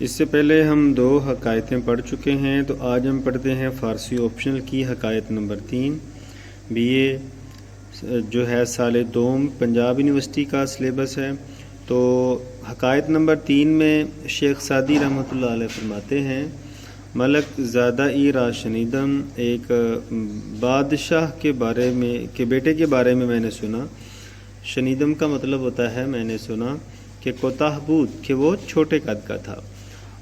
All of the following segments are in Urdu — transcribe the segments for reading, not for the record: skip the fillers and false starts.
اس سے پہلے ہم 2 حکایتیں پڑھ چکے ہیں، تو آج ہم پڑھتے ہیں فارسی آپشنل کی حکایت نمبر 3۔ بی اے جو ہے سال دوم پنجاب یونیورسٹی کا سلیبس ہے۔ تو حکایت نمبر 3 میں شیخ سعدی رحمۃ اللہ علیہ فرماتے ہیں، ملک زادہ ای را شنیدم، ایک بادشاہ کے بیٹے کے بارے میں نے سنا۔ شنیدم کا مطلب ہوتا ہے میں نے سنا کہ کوتاہ بود، کہ وہ چھوٹے قد کا تھا،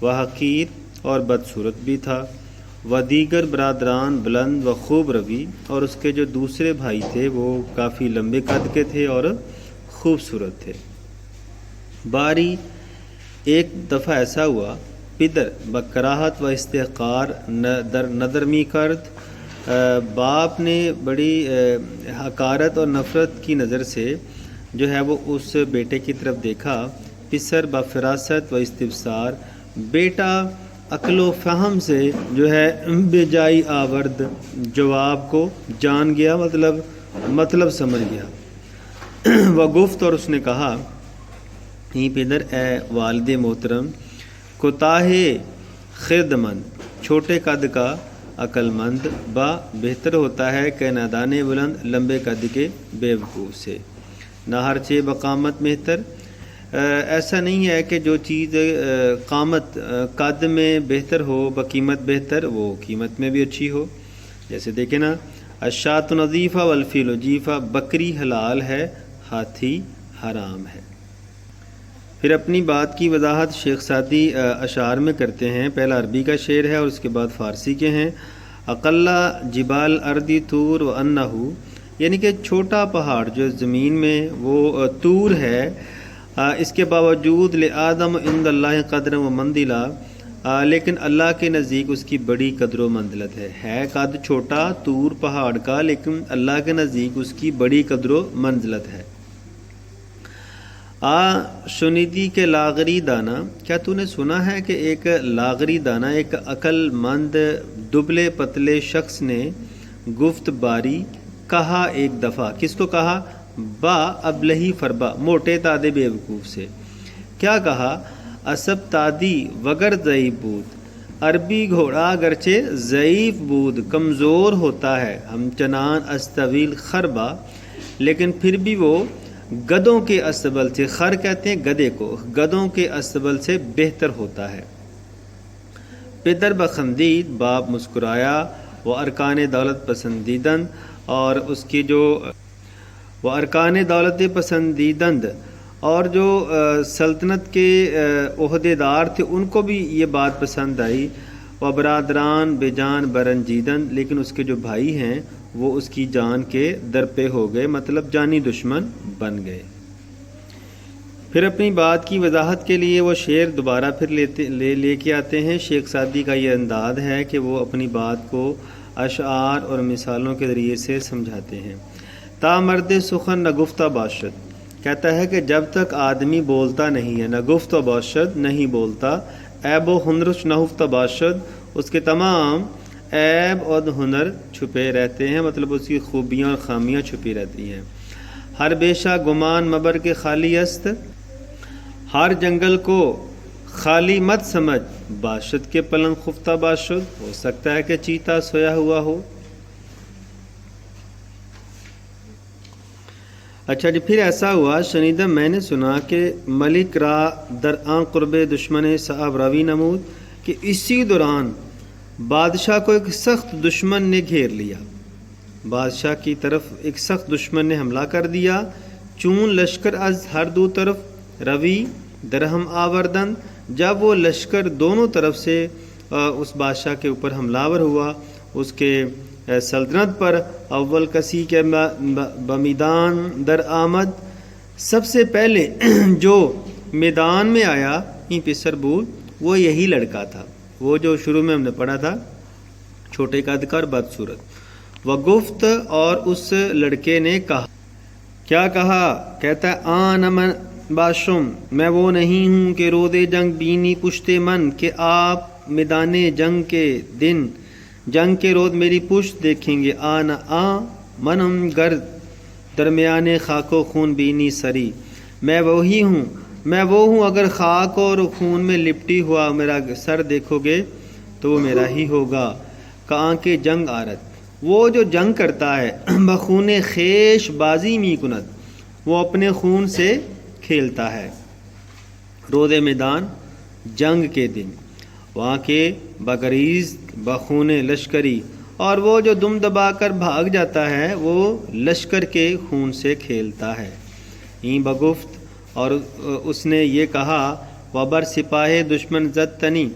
وہ حقیر اور بدصورت بھی تھا، و دیگر برادران بلند و خوب روی، اور اس کے جو دوسرے بھائی تھے وہ کافی لمبے قد کے تھے اور خوبصورت تھے۔ باری ایک دفعہ ایسا ہوا، پدر بکراہت و استحقار نظرمی کرد، باپ نے بڑی حقارت اور نفرت کی نظر سے جو ہے وہ اس بیٹے کی طرف دیکھا۔ پسر بفراست و استفسار، بیٹا عقل و فہم سے جو ہے بے جائی آورد، جواب کو جان گیا، مطلب سمجھ گیا۔ وہ گفت، اور اس نے کہا، ہی پدر، اے والد محترم، کوتاہ خردمند، چھوٹے قد کا عقل مند، بہتر ہوتا ہے کہ نادان بلند، لمبے قد کے بے وقوف سے۔ نہ ہر چیز بقامت بہتر، ایسا نہیں ہے کہ جو چیز قد میں بہتر ہو بقیمت بہتر، وہ قیمت میں بھی اچھی ہو۔ جیسے دیکھیں نا، الشاۃ نظیفہ والفیل جیفہ، بکری حلال ہے، ہاتھی حرام ہے۔ پھر اپنی بات کی وضاحت شیخ سعدی اشعار میں کرتے ہیں۔ پہلا عربی کا شعر ہے اور اس کے بعد فارسی کے ہیں۔ اقلا جبال اردی طور و انہو، یعنی کہ چھوٹا پہاڑ جو زمین میں وہ طور ہے، اس کے باوجود لآدم عند اللہ قدر و منزلہ، لیکن اللہ کے نزدیک اس کی بڑی قدر و منزلت ہے قد چھوٹا طور پہاڑ کا، لیکن اللہ کے نزدیک اس کی بڑی قدر و منزلت ہے۔ شنیدی کے لاغری دانا، کیا تو نے سنا ہے کہ ایک لاغری دانا، ایک عقل مند دبلے پتلے شخص نے گفت باری، کہا ایک دفعہ، کس کو کہا؟ با ابلہی فربا، موٹے تادے بے وقوف سے۔ کیا کہا؟ اسب تادی وگر ضعیف بود، عربی گھوڑا اگرچہ ضعیف بود، کمزور ہوتا ہے، ہم چنان استویل خربا، لیکن پھر بھی وہ گدوں کے استبل سے، خر کہتے ہیں گدے کو، گدوں کے استبل سے بہتر ہوتا ہے۔ پدر بخندید، باپ مسکرایا، وہ ارکان دولت پسندیدند، اور اس کی جو وہ ارکان دولت پسندیدند، اور جو سلطنت کے عہدے دار تھے ان کو بھی یہ بات پسند آئی۔ و برادران بے جان برنجیدند، لیکن اس کے جو بھائی ہیں وہ اس کی جان کے درپے ہو گئے، مطلب جانی دشمن بن گئے۔ پھر اپنی بات کی وضاحت کے لیے وہ شعر دوبارہ پھر لے کے آتے ہیں۔ شیخ سعدی کا یہ انداز ہے کہ وہ اپنی بات کو اشعار اور مثالوں کے ذریعے سے سمجھاتے ہیں۔ تا مرد سخن نہ گفتہ باشد، کہتا ہے کہ جب تک آدمی بولتا نہیں ہے، نہ گفتہ باشد، نہیں بولتا، عیب و ہنرش نہ ہفتہ باشد، اس کے تمام عیب اور ہنر چھپے رہتے ہیں، مطلب اس کی خوبیاں اور خامیاں چھپی رہتی ہیں۔ ہر بیشہ گمان مبر کے خالی است، ہر جنگل کو خالی مت سمجھ، باشد کے پلنگ خفتہ باشد، ہو سکتا ہے کہ چیتا سویا ہوا ہو۔ اچھا جی، پھر ایسا ہوا، شنیدم میں نے سنا کہ ملک را در آن قرب دشمن صاحب روی نمود، کہ اسی دوران بادشاہ کو ایک سخت دشمن نے گھیر لیا، بادشاہ کی طرف ایک سخت دشمن نے حملہ کر دیا۔ چون لشکر از ہر دو طرف روی درہم آوردن، جب وہ لشکر دونوں طرف سے اس بادشاہ کے اوپر حملہ آور ہوا، اس کے سلطنت پر، اول کسی کے بمیدان در آمد، سب سے پہلے جو میدان میں آیا، ہی پسر بود، وہ یہی لڑکا تھا، وہ جو شروع میں ہم نے پڑھا تھا، چھوٹے قد کا اور بدصورت۔ وہ گفت، اور اس لڑکے نے کہا، کیا کہا؟ کہتا ہے، آن من باشم، میں وہ نہیں ہوں کہ رودے جنگ بینی پشتے من، کہ آپ میدان جنگ کے دن، جنگ کے روز میری پشت دیکھیں گے۔ منم گرد درمیان خاک و خون بینی سری، میں وہی ہوں میں وہ ہوں، اگر خاک اور خون میں لپٹی ہوا میرا سر دیکھو گے تو وہ میرا ہی ہوگا۔ کہاں کے جنگ آرت، وہ جو جنگ کرتا ہے، بخون خیش بازی می کند، وہ اپنے خون سے کھیلتا ہے۔ رود میدان جنگ کے دن، وہاں کے بگریز بخون لشکری، اور وہ جو دم دبا کر بھاگ جاتا ہے وہ لشکر کے خون سے کھیلتا ہے۔ این بگفت، اور اس نے یہ کہا، وبر سپاہ دشمن زد تنی،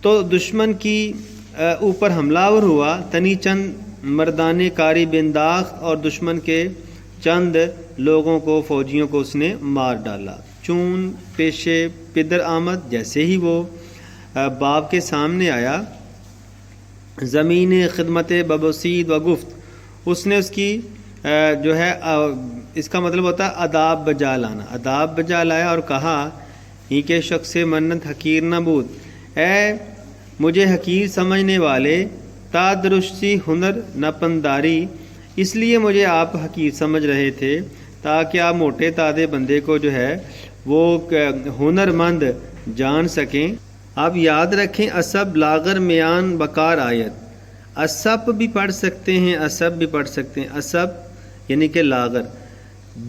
تو دشمن کی اوپر حملہ آور ہوا، تنی چند مردان کاری بنداخ، اور دشمن کے چند لوگوں کو، فوجیوں کو اس نے مار ڈالا۔ چون پیشے پدر آمد، جیسے ہی وہ باپ کے سامنے آیا، زمین خدمت ببسید و گفت، اس نے اس کی جو ہے اس کا مطلب ہوتا ہے اداب بجا لانا، اداب بجا لایا اور کہا، ہی کے شخص منت حقیر نہ بود، اے مجھے حقیر سمجھنے والے، تا درشتی ہنر نہ پنداری، اس لیے مجھے آپ حقیر سمجھ رہے تھے تاکہ آپ موٹے تازے بندے کو جو ہے وہ ہنر مند جان سکیں۔ آپ یاد رکھیں، اسب لاغر میان بکار آیت، اسب بھی پڑھ سکتے ہیں، اسب بھی پڑھ سکتے ہیں، اسب یعنی کہ لاغر،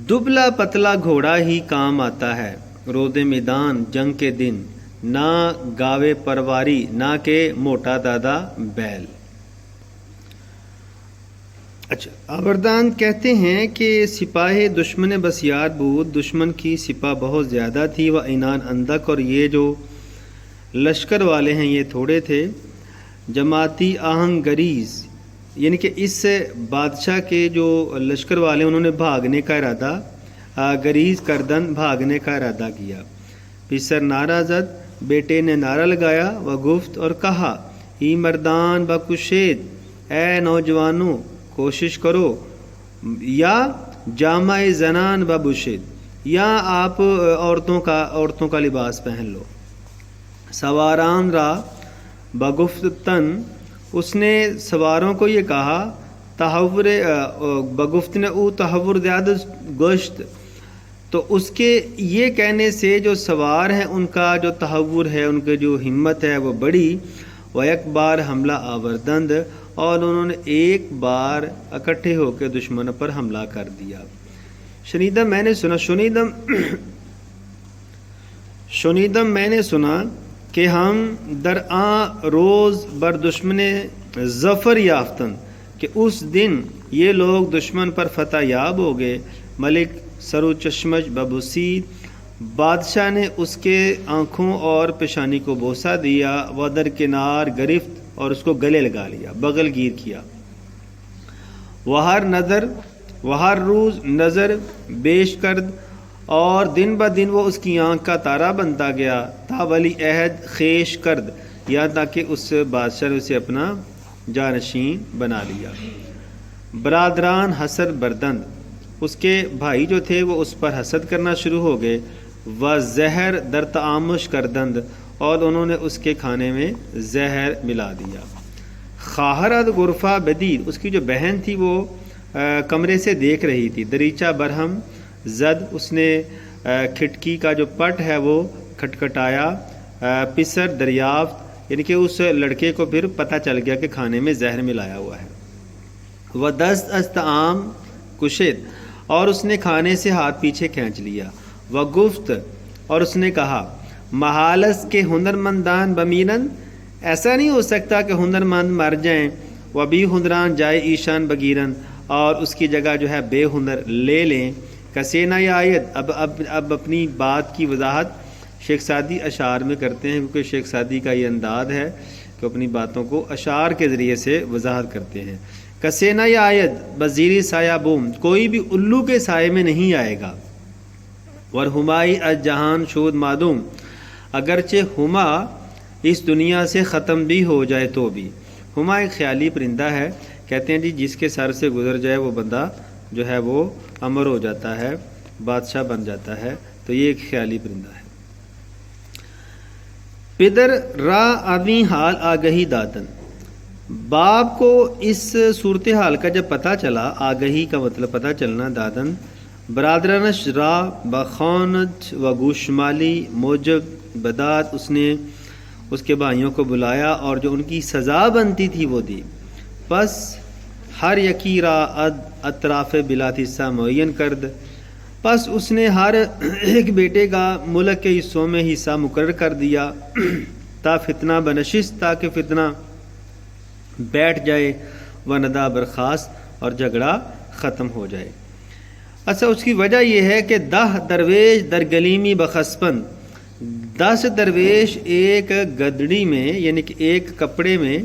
دبلا پتلا گھوڑا ہی کام آتا ہے رود میدان جنگ کے دن، نہ گاوے پرواری، نہ کہ موٹا دادا بیل۔ اچھا، آوردان کہتے ہیں کہ سپاہ دشمن بسیار بود، دشمن کی سپاہ بہت زیادہ تھی، وہ اینان اندک، اور یہ جو لشکر والے ہیں یہ تھوڑے تھے۔ جماعتی آہنگ گریز، یعنی کہ اس بادشاہ کے جو لشکر والے انہوں نے بھاگنے کا ارادہ، گریز کردن بھاگنے کا ارادہ کیا۔ پسر نعرہ زد، بیٹے نے نعرہ لگایا، و گفت، اور کہا، ای مردان بکشید، اے نوجوانوں کوشش کرو، یا جامع زنان ببشید، یا آپ عورتوں کا لباس پہن لو۔ سواران را بگفت تن، اس نے سواروں کو یہ کہا، تحور بگفت نے او تحور زیادہ گوشت، تو اس کے یہ کہنے سے جو سوار ہیں ان کا جو تحور ہے، ان کی جو ہمت ہے وہ بڑی، وہ ایک بار حملہ آوردند، اور انہوں نے ایک بار اکٹھے ہو کے دشمن پر حملہ کر دیا۔ شنیدم میں نے سنا کہ ہم در آن روز بر دشمن ظفر یافتن، کہ اس دن یہ لوگ دشمن پر فتح یاب ہو گئے۔ ملک سرو چشمش ببوسید، بادشاہ نے اس کے آنکھوں اور پیشانی کو بوسہ دیا، و در کنار گرفت، اور اس کو گلے لگا لیا، بغل گیر کیا۔ وہ ہر روز نظر بیش کرد، اور دن بہ دن وہ اس کی آنکھ کا تارہ بنتا گیا، تا ولی عہد خیش کرد، یا تاکہ اس بادشاہ نے اسے اپنا جانشین بنا لیا۔ برادران حسد بردند، اس کے بھائی جو تھے وہ اس پر حسد کرنا شروع ہو گئے۔ و زہر در تعامش کردند، اور انہوں نے اس کے کھانے میں زہر ملا دیا۔ خواہرد غرفہ بدید، اس کی جو بہن تھی وہ کمرے سے دیکھ رہی تھی۔ دریچہ برہم زد، اس نے کھڑکی کا جو پٹ ہے وہ کھٹکھٹایا۔ پسر دریافت، یعنی کہ اس لڑکے کو پھر پتہ چل گیا کہ کھانے میں زہر ملایا ہوا ہے۔ وہ دست از طعام کشید، اور اس نے کھانے سے ہاتھ پیچھے کھینچ لیا۔ وہ گفت، اور اس نے کہا، محالس کے ہنرمندان بمیرن، ایسا نہیں ہو سکتا کہ ہنرمند مر جائیں، وہ بھی ہنران جائے ایشان بگیرن، اور اس کی جگہ جو ہے بے ہنر لے لیں۔ کسینا یا آیت، اب اپنی بات کی وضاحت شیخ سعدی اشعار میں کرتے ہیں، کیونکہ شیخ سعدی کا یہ انداز ہے کہ اپنی باتوں کو اشعار کے ذریعے سے وضاحت کرتے ہیں۔ کسینا یا آیت بزیری سایہ بوم، کوئی بھی الو کے سائے میں نہیں آئے گا۔ ور ہمائی از جہان شود معدوم، اگرچہ ہما اس دنیا سے ختم بھی ہو جائے تو بھی۔ ہما ایک خیالی پرندہ ہے، کہتے ہیں جی جس کے سر سے گزر جائے وہ بندہ جو ہے وہ امر ہو جاتا ہے، بادشاہ بن جاتا ہے، تو یہ ایک خیالی پرندہ ہے۔ پدر را آدمی حال آگہی داتن، باپ کو اس صورتحال کا جب پتہ چلا، آگہی کا مطلب پتہ چلنا، دادن برادران شرا بخونت و گوشمالی موجب بدات، اس نے اس کے بھائیوں کو بلایا اور جو ان کی سزا بنتی تھی وہ دی. پس ہر یکی را اطراف بلاد حصہ معین کرد، پس اس نے ہر ایک بیٹے کا ملک کے حصوں میں حصہ مقرر کر دیا تا فتنہ بنشست، تاکہ فتنہ بیٹھ جائے، و ندا برخاست، اور جھگڑا ختم ہو جائے. اچھا، اس کی وجہ یہ ہے کہ 10 درویش در گلیمی بخسپن، 10 درویش ایک گدڑی میں یعنی کہ ایک کپڑے میں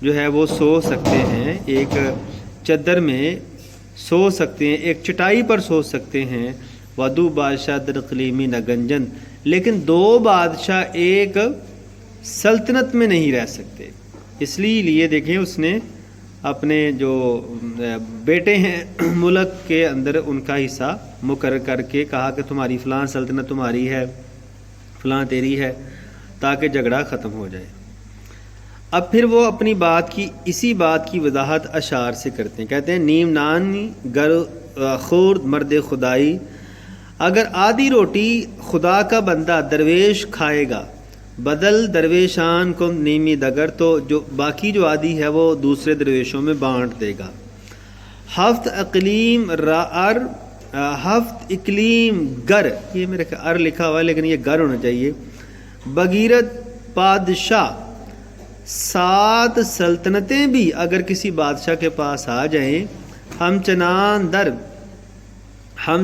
جو ہے وہ سو سکتے ہیں، ایک چادر میں سو سکتے ہیں، ایک چٹائی پر سو سکتے ہیں. ودو بادشاہ در اقلیمی نگنجن، لیکن 2 بادشاہ ایک سلطنت میں نہیں رہ سکتے. اس لیے دیکھیں اس نے اپنے جو بیٹے ہیں ملک کے اندر ان کا حصہ مقرر کر کے کہا کہ تمہاری فلاں سلطنت تمہاری ہے، فلاں تیری ہے، تاکہ جھگڑا ختم ہو جائے. اب پھر وہ اپنی اسی بات کی وضاحت اشعار سے کرتے ہیں. کہتے ہیں نیم نانی گر خورد مرد خدائی، اگر آدھی روٹی خدا کا بندہ درویش کھائے گا، بدل درویشان کو نیمی دگر، تو جو باقی جو آدھی ہے وہ دوسرے درویشوں میں بانٹ دے گا. ہفت اقلیم گر، یہ میرے ار لکھا ہوا ہے لیکن یہ گر ہونا چاہیے. بغیرت بادشاہ، 7 سلطنتیں بھی اگر کسی بادشاہ کے پاس آ جائیں، ہم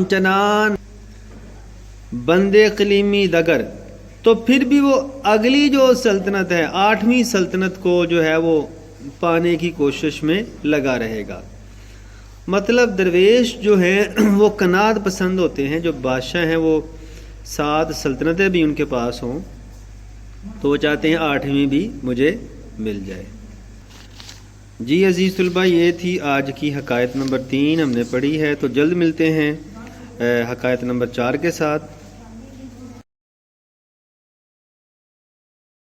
چنان بندے اقلیمی دگر، تو پھر بھی وہ اگلی جو سلطنت ہے 8ویں سلطنت کو جو ہے وہ پانے کی کوشش میں لگا رہے گا. مطلب درویش جو ہیں وہ قناعت پسند ہوتے ہیں، جو بادشاہ ہیں وہ 7 سلطنتیں بھی ان کے پاس ہوں تو وہ چاہتے ہیں 8ویں بھی مجھے مل جائے. جی عزیز طلبہ، یہ تھی آج کی حکایت نمبر 3 ہم نے پڑھی ہے. تو جلد ملتے ہیں حکایت نمبر 4 کے ساتھ.